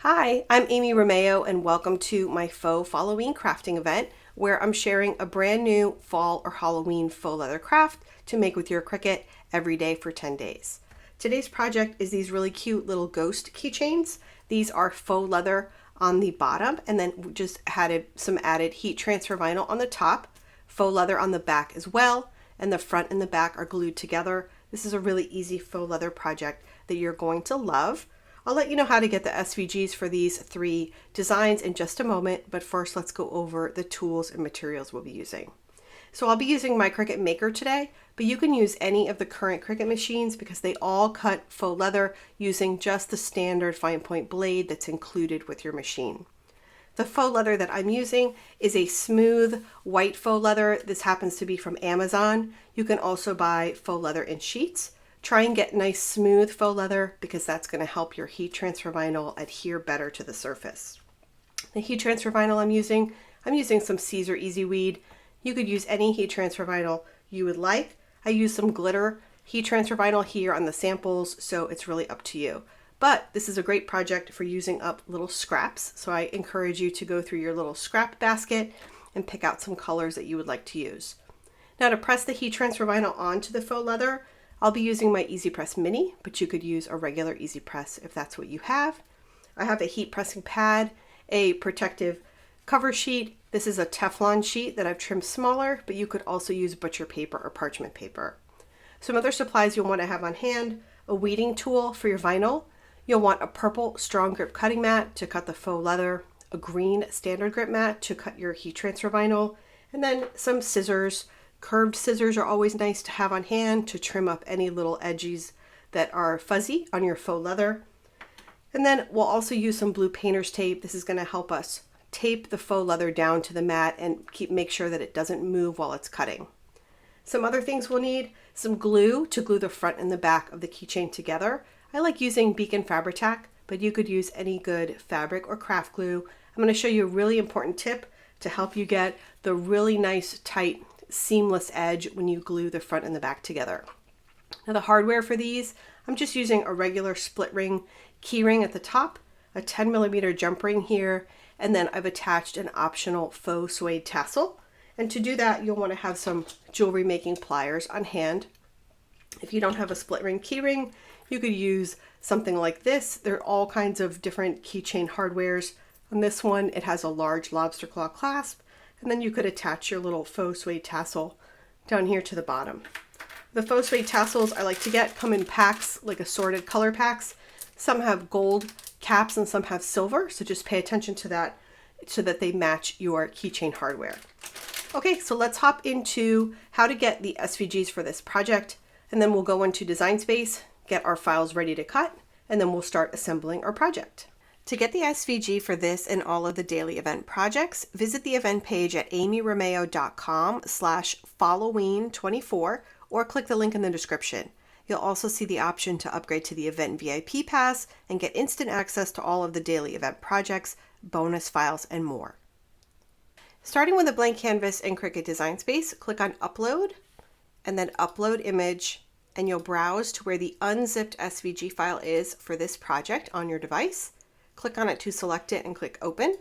Hi, I'm Amy Romeo and welcome to my Faux Falloween Crafting Event where I'm sharing a brand new fall or Halloween faux leather craft to make with your Cricut every day for 10 days. Today's project is these really cute little ghost keychains. These are faux leather on the bottom and then we just added some added heat transfer vinyl on the top, faux leather on the back as well, and the front and the back are glued together. This is a really easy faux leather project that you're going to love. I'll let you know how to get the SVGs for these three designs in just a moment, but first let's go over the tools and materials we'll be using. So I'll be using my Cricut Maker today, but you can use any of the current Cricut machines because they all cut faux leather using just the standard fine point blade that's included with your machine. The faux leather that I'm using is a smooth white faux leather. This happens to be from Amazon. You can also buy faux leather in sheets. Try and get nice smooth faux leather because that's going to help your heat transfer vinyl adhere better to the surface. The heat transfer vinyl I'm using some Caesar Easy Weed. You could use any heat transfer vinyl you would like. I use some glitter heat transfer vinyl here on the samples, so it's really up to you. But this is a great project for using up little scraps, so I encourage you to go through your little scrap basket and pick out some colors that you would like to use. Now to press the heat transfer vinyl onto the faux leather, I'll be using my Easy Press Mini, but you could use a regular Easy Press if that's what you have. I have a heat pressing pad, a protective cover sheet. This is a Teflon sheet that I've trimmed smaller, but you could also use butcher paper or parchment paper. Some other supplies you'll want to have on hand: a weeding tool for your vinyl. You'll want a purple strong grip cutting mat to cut the faux leather, a green standard grip mat to cut your heat transfer vinyl, and then some scissors. Curved scissors are always nice to have on hand to trim up any little edges that are fuzzy on your faux leather. And then we'll also use some blue painter's tape. This is going to help us tape the faux leather down to the mat and make sure that it doesn't move while it's cutting. Some other things we'll need: some glue to glue the front and the back of the keychain together. I like using Beacon Fabri-Tac, but you could use any good fabric or craft glue. I'm going to show you a really important tip to help you get the really nice tight seamless edge when you glue the front and the back together. Now the hardware for these, I'm just using a regular split ring key ring at the top, a 10mm jump ring here, and then I've attached an optional faux suede tassel. And to do that, you'll want to have some jewelry making pliers on hand. If you don't have a split ring key ring, you could use something like this. There are all kinds of different keychain hardwares. On this one, it has a large lobster claw clasp, and then you could attach your little faux suede tassel down here to the bottom. The faux suede tassels I like to get come in packs, like assorted color packs. Some have gold caps and some have silver, so just pay attention to that so that they match your keychain hardware. Okay, so let's hop into how to get the SVGs for this project, and then we'll go into Design Space, get our files ready to cut, and then we'll start assembling our project. To get the SVG for this and all of the daily event projects, visit the event page at amyromeo.com/Falloween24 or click the link in the description. You'll also see the option to upgrade to the event VIP pass and get instant access to all of the daily event projects, bonus files, and more. Starting with a blank canvas in Cricut Design Space, click on Upload and then Upload Image, and you'll browse to where the unzipped SVG file is for this project on your device. Click on it to select it and click Open.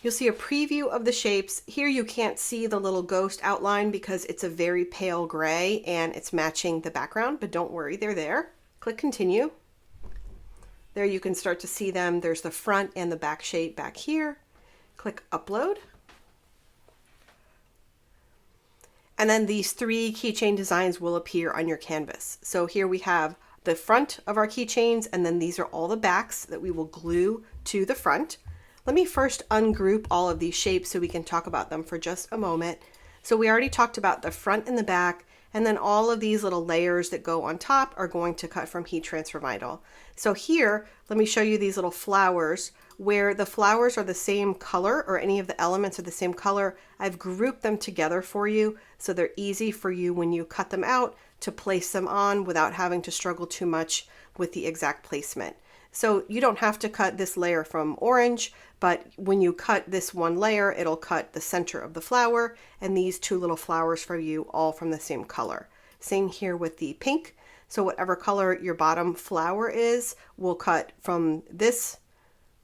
You'll see a preview of the shapes. Here you can't see the little ghost outline because it's a very pale gray and it's matching the background, but don't worry, they're there. Click Continue. There you can start to see them. There's the front and the back shape back here. Click Upload. And then these three keychain designs will appear on your canvas. So here we have the front of our keychains, and then these are all the backs that we will glue to the front. Let me first ungroup all of these shapes so we can talk about them for just a moment. So we already talked about the front and the back, and then all of these little layers that go on top are going to cut from heat transfer vinyl. So here, let me show you these little flowers. Where the flowers are the same color or any of the elements are the same color, I've grouped them together for you so they're easy for you when you cut them out to place them on without having to struggle too much with the exact placement. So you don't have to cut this layer from orange, but when you cut this one layer, it'll cut the center of the flower and these two little flowers for you all from the same color. Same here with the pink. So whatever color your bottom flower is, we'll cut from this,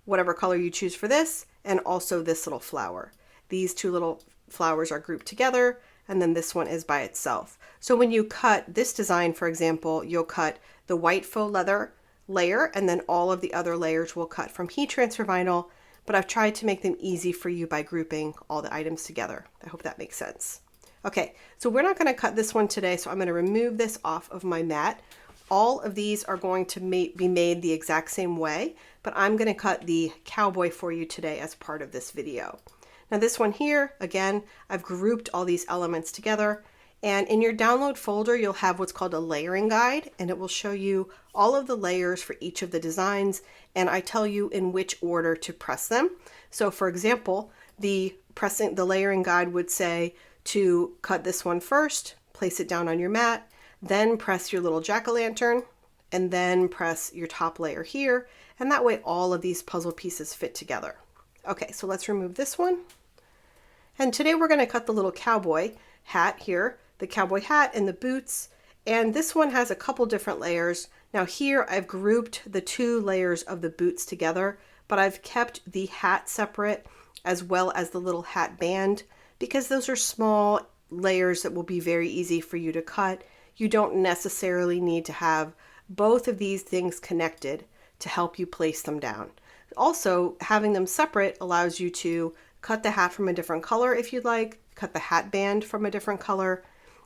whatever color you choose for this, and also this little flower. These two little flowers are grouped together, and then this one is by itself. So when you cut this design, for example, you'll cut the white faux leather layer, and then all of the other layers will cut from heat transfer vinyl, but I've tried to make them easy for you by grouping all the items together. I hope that makes sense. Okay, so we're not going to cut this one today, so I'm going to remove this off of my mat. All of these are going to be made the exact same way, but I'm going to cut the cowboy for you today as part of this video. Now this one here, again, I've grouped all these elements together, and in your download folder, you'll have what's called a layering guide, and it will show you all of the layers for each of the designs, and I tell you in which order to press them. So for example, the layering guide would say to cut this one first, place it down on your mat, then press your little jack-o'-lantern, and then press your top layer here, and that way all of these puzzle pieces fit together. Okay, so let's remove this one. And today we're going to cut the little cowboy hat here, the cowboy hat and the boots, and this one has a couple different layers. Now here I've grouped the two layers of the boots together, but I've kept the hat separate as well as the little hat band because those are small layers that will be very easy for you to cut. You don't necessarily need to have both of these things connected to help you place them down. Also, having them separate allows you to cut the hat from a different color if you'd like, cut the hat band from a different color.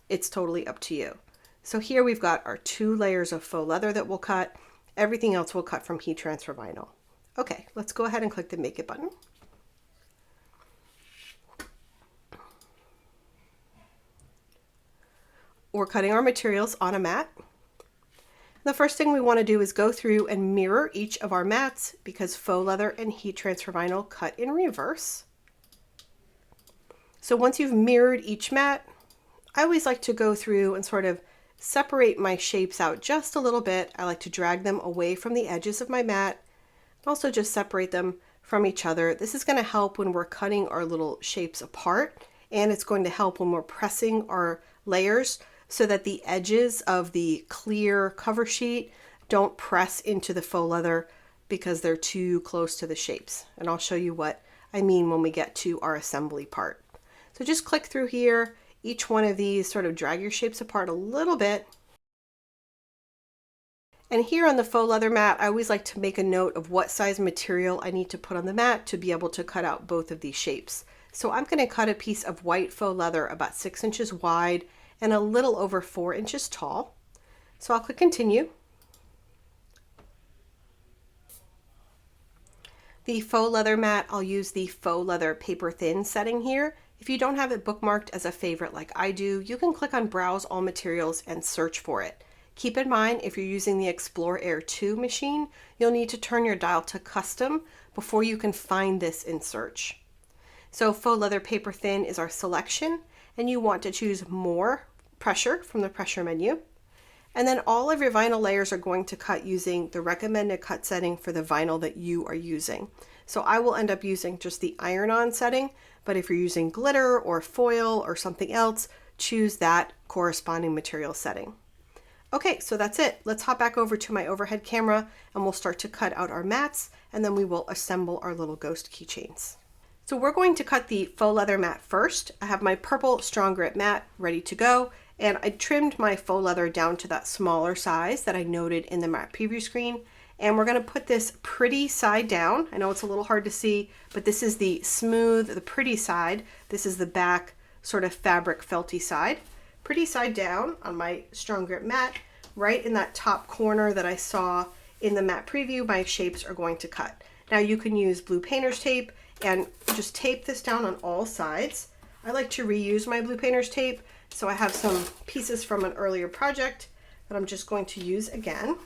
It's totally up to you. So here we've got our two layers of faux leather that we'll cut. Everything else we'll cut from heat transfer vinyl. Okay, let's go ahead and click the Make It button. We're cutting our materials on a mat. The first thing we want to do is go through and mirror each of our mats because faux leather and heat transfer vinyl cut in reverse. So once you've mirrored each mat, I always like to go through and sort of separate my shapes out just a little bit. I like to drag them away from the edges of my mat, also just separate them from each other. This is going to help when we're cutting our little shapes apart, and it's going to help when we're pressing our layers so that the edges of the clear cover sheet don't press into the faux leather because they're too close to the shapes. And I'll show you what I mean when we get to our assembly part. So just click through here. Each one of these, sort of drag your shapes apart a little bit. And here on the faux leather mat, I always like to make a note of what size material I need to put on the mat to be able to cut out both of these shapes. So I'm going to cut a piece of white faux leather about 6 inches wide and a little over 4 inches tall. So I'll click continue. The faux leather mat, I'll use the faux leather paper thin setting here. If you don't have it bookmarked as a favorite like I do, you can click on Browse All Materials and search for it. Keep in mind, if you're using the Explore Air 2 machine, you'll need to turn your dial to custom before you can find this in search. So faux leather paper thin is our selection, and you want to choose more pressure from the pressure menu. And then all of your vinyl layers are going to cut using the recommended cut setting for the vinyl that you are using. So I will end up using just the iron-on setting, but if you're using glitter or foil or something else, choose that corresponding material setting. Okay, so that's it. Let's hop back over to my overhead camera and we'll start to cut out our mats, and then we will assemble our little ghost keychains. So we're going to cut the faux leather mat first. I have my purple strong grip mat ready to go, and I trimmed my faux leather down to that smaller size that I noted in the mat preview screen. And we're going to put this pretty side down. I know it's a little hard to see, but this is the smooth, the pretty side. This is the back sort of fabric felty side. Pretty side down on my strong grip mat, right in that top corner that I saw in the mat preview, my shapes are going to cut. Now you can use blue painter's tape and just tape this down on all sides. I like to reuse my blue painter's tape, so I have some pieces from an earlier project that I'm just going to use again.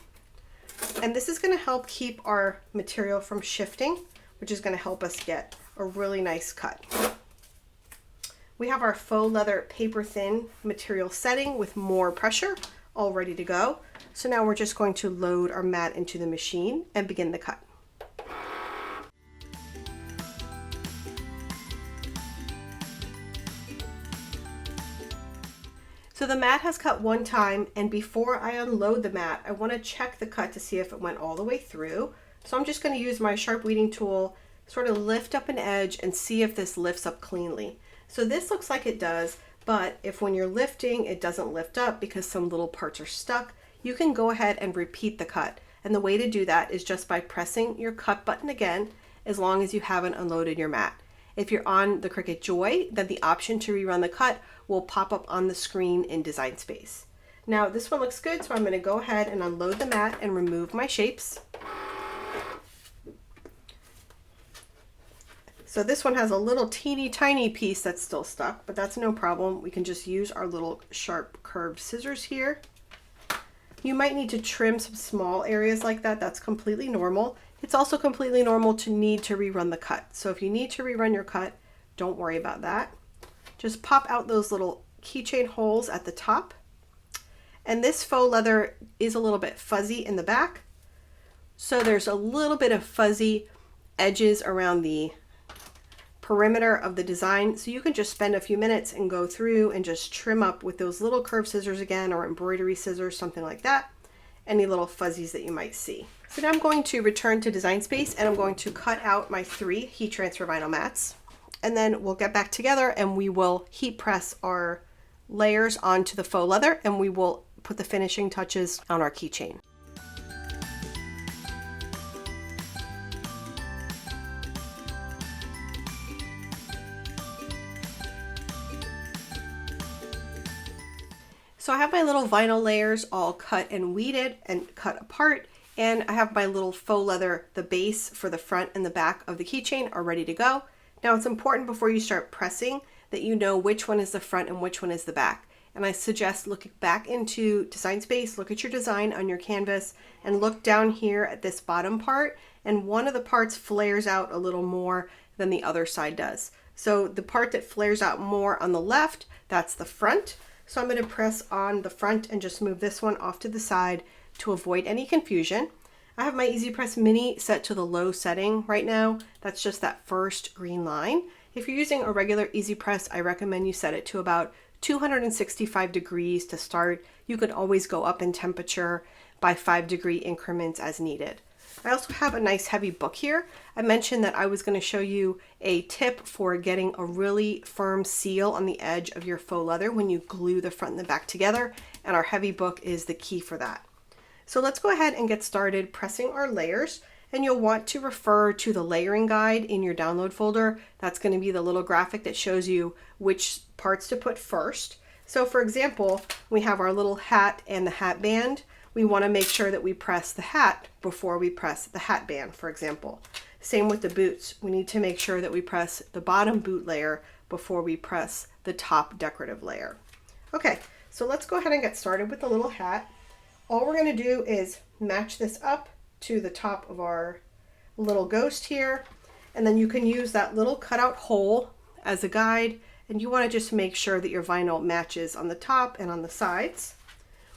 And this is going to help keep our material from shifting, which is going to help us get a really nice cut. We have our faux leather paper thin material setting with more pressure all ready to go. So now we're just going to load our mat into the machine and begin the cut. So the mat has cut one time, and before I unload the mat, I want to check the cut to see if it went all the way through. So I'm just going to use my sharp weeding tool, sort of lift up an edge and see if this lifts up cleanly. So this looks like it does, but if when you're lifting it doesn't lift up because some little parts are stuck, you can go ahead and repeat the cut. And the way to do that is just by pressing your cut button again, as long as you haven't unloaded your mat. If you're on the Cricut Joy, then the option to rerun the cut will pop up on the screen in Design Space. Now this one looks good, so I'm going to go ahead and unload the mat and remove my shapes. So this one has a little teeny tiny piece that's still stuck, but that's no problem. We can just use our little sharp curved scissors here. You might need to trim some small areas like that. That's completely normal. It's also completely normal to need to rerun the cut. So if you need to rerun your cut, don't worry about that. Just pop out those little keychain holes at the top. And this faux leather is a little bit fuzzy in the back. So there's a little bit of fuzzy edges around the perimeter of the design. So you can just spend a few minutes and go through and just trim up with those little curved scissors again, or embroidery scissors, something like that, any little fuzzies that you might see. So now I'm going to return to Design Space and I'm going to cut out my 3 heat transfer vinyl mats. And then we'll get back together and we will heat press our layers onto the faux leather, and we will put the finishing touches on our keychain. So I have my little vinyl layers all cut and weeded and cut apart, and I have my little faux leather, the base for the front and the back of the keychain are ready to go. Now it's important before you start pressing that you know which one is the front and which one is the back. And I suggest looking back into Design Space, look at your design on your canvas and look down here at this bottom part, and one of the parts flares out a little more than the other side does. So the part that flares out more on the left, that's the front. So I'm going to press on the front and just move this one off to the side to avoid any confusion. I have my Easy Press Mini set to the low setting right now. That's just that first green line. If you're using a regular Easy Press, I recommend you set it to about 265 degrees to start. You can always go up in temperature by 5-degree increments as needed. I also have a nice heavy book here. I mentioned that I was going to show you a tip for getting a really firm seal on the edge of your faux leather when you glue the front and the back together, and our heavy book is the key for that. So let's go ahead and get started pressing our layers, and you'll want to refer to the layering guide in your download folder. That's going to be the little graphic that shows you which parts to put first. So for example, we have our little hat and the hat band. We want to make sure that we press the hat before we press the hat band, for example. Same with the boots. We need to make sure that we press the bottom boot layer before we press the top decorative layer. Okay, so let's go ahead and get started with the little hat. All we're going to do is match this up to the top of our little ghost here, and then you can use that little cutout hole as a guide, and you want to just make sure that your vinyl matches on the top and on the sides.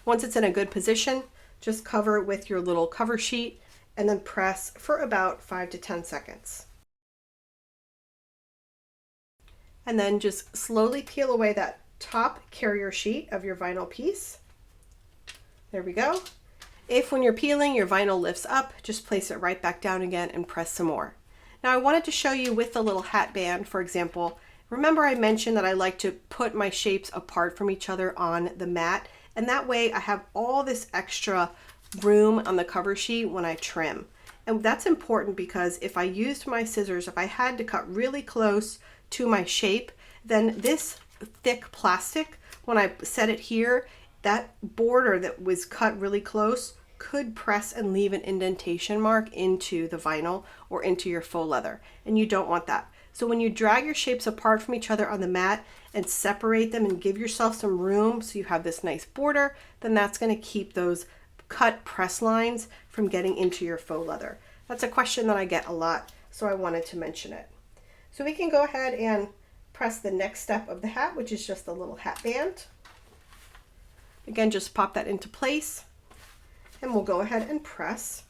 Once it's in a good position, just cover it with your little cover sheet and then press for about 5 to 10 seconds. And then just slowly peel away that top carrier sheet of your vinyl piece. There we go. If when you're peeling your vinyl lifts up, just place it right back down again and press some more. Now I wanted to show you with the little hat band, for example. Remember I mentioned that I like to put my shapes apart from each other on the mat, and that way I have all this extra room on the cover sheet when I trim. And that's important because if I used my scissors, if I had to cut really close to my shape, then this thick plastic, when I set it here, that border that was cut really close could press and leave an indentation mark into the vinyl or into your faux leather, and you don't want that. So when you drag your shapes apart from each other on the mat and separate them and give yourself some room so you have this nice border, then that's going to keep those cut press lines from getting into your faux leather. That's a question that I get a lot, so I wanted to mention it. So we can go ahead and press the next step of the hat, which is just the little hat band. Again, just pop that into place and we'll go ahead and press.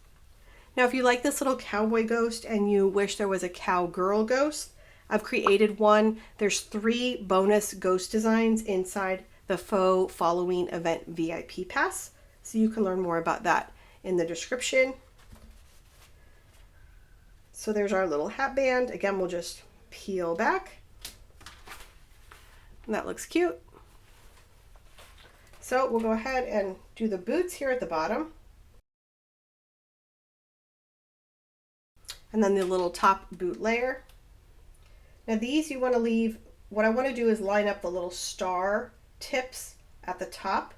Now, if you like this little cowboy ghost and you wish there was a cowgirl ghost, I've created one. There's 3 bonus ghost designs inside the Faux Falloween Event VIP Pass. So you can learn more about that in the description. So there's our little hat band. Again, we'll just peel back. And that looks cute. So we'll go ahead and do the boots here at the bottom. And then the little top boot layer. Now these you want to leave, what I want to do is line up the little star tips at the top.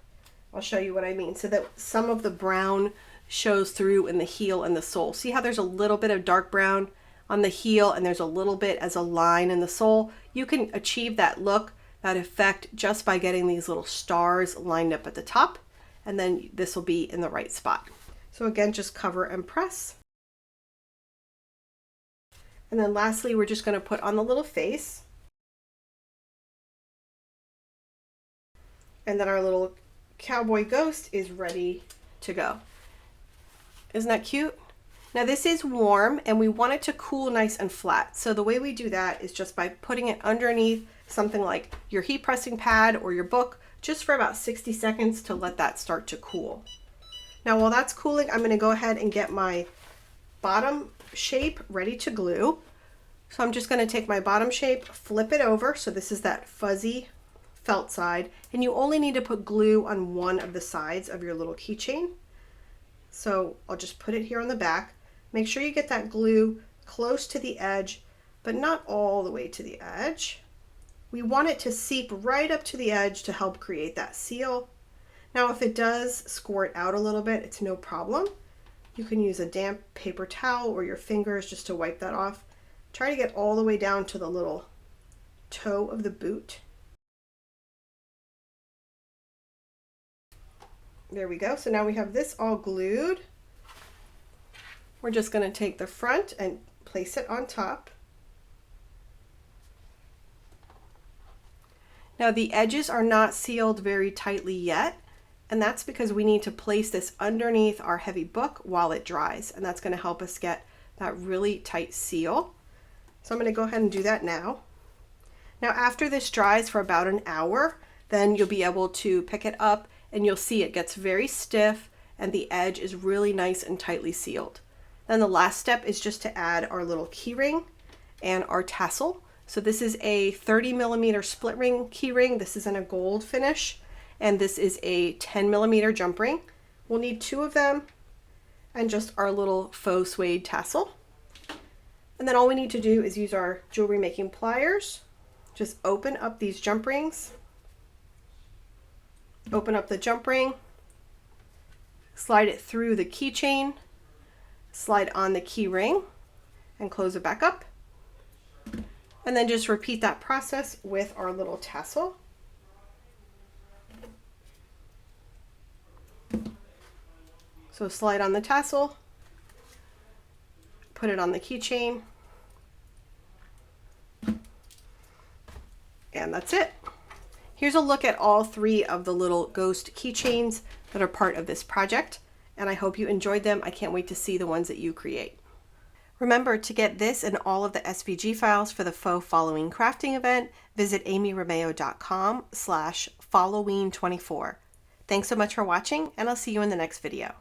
I'll show you what I mean, so that some of the brown shows through in the heel and the sole. See how there's a little bit of dark brown on the heel and there's a little bit as a line in the sole? You can achieve that look, that effect, just by getting these little stars lined up at the top, and then this will be in the right spot. So again, just cover and press. And then lastly, we're just going to put on the little face. And then our little cowboy ghost is ready to go. Isn't that cute? Now this is warm and we want it to cool nice and flat. So the way we do that is just by putting it underneath something like your heat pressing pad or your book, just for about 60 seconds to let that start to cool. Now while that's cooling, I'm going to go ahead and get my bottom shape ready to glue. So I'm just going to take my bottom shape, flip it over. So this is that fuzzy felt side, and you only need to put glue on one of the sides of your little keychain. So I'll just put it here on the back. Make sure you get that glue close to the edge, but not all the way to the edge. We want it to seep right up to the edge to help create that seal. Now if it does squirt out a little bit, it's no problem. You can use a damp paper towel or your fingers just to wipe that off. Try to get all the way down to the little toe of the boot. There we go. So now we have this all glued. We're just going to take the front and place it on top. Now the edges are not sealed very tightly yet, and that's because we need to place this underneath our heavy book while it dries, and that's going to help us get that really tight seal. So I'm going to go ahead and do that now. Now after this dries for about an hour, then you'll be able to pick it up and you'll see it gets very stiff and the edge is really nice and tightly sealed. Then the last step is just to add our little key ring and our tassel. So this is a 30mm split ring key ring. This is in a gold finish, and this is a 10mm jump ring. We'll need 2 of them and just our little faux suede tassel. And then all we need to do is use our jewelry making pliers. Just open up these jump rings. Open up the jump ring, slide it through the keychain, slide on the key ring, and close it back up. And then just repeat that process with our little tassel. So slide on the tassel, put it on the keychain, and that's it. Here's a look at all 3 of the little ghost keychains that are part of this project, and I hope you enjoyed them. I can't wait to see the ones that you create. Remember, to get this and all of the SVG files for the Faux Falloween Crafting Event, visit amyromeo.com/Falloween24. Thanks so much for watching, and I'll see you in the next video.